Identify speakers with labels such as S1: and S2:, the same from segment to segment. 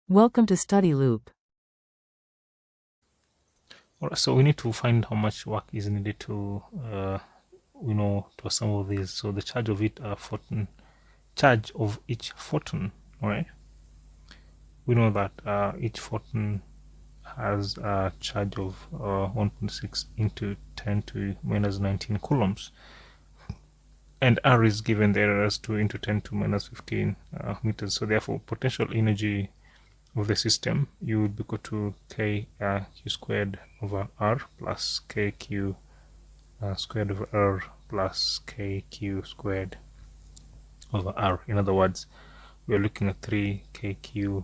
S1: Welcome to Study Loop.
S2: Alright, so we need to find how much work is needed to to assemble these. So the charge of charge of each photon. All right, we know that each photon has a charge of 1.6 into 10 to minus 19 coulombs, and R is given there as 2 into 10 to minus 15 meters. So therefore, potential energy of the system, you would be equal to k q squared over r plus kq squared over r plus kq squared over r. In other words, we are looking at 3kq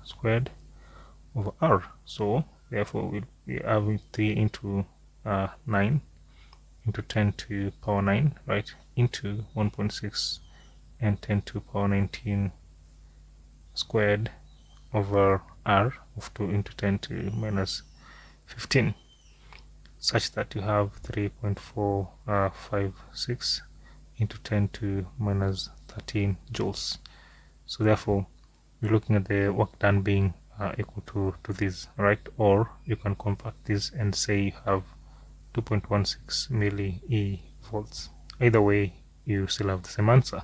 S2: squared over r. So therefore we are having 3 into 9 into 10 to power 9, right, into 1.6 and 10 to power 19 squared over r of 2 into 10 to minus 15, such that you have 3.456 into 10 to minus 13 joules. So therefore, you're looking at the work done being equal to this, right? Or you can convert this and say you have 2.16 milli volts. Either way, you still have the same answer.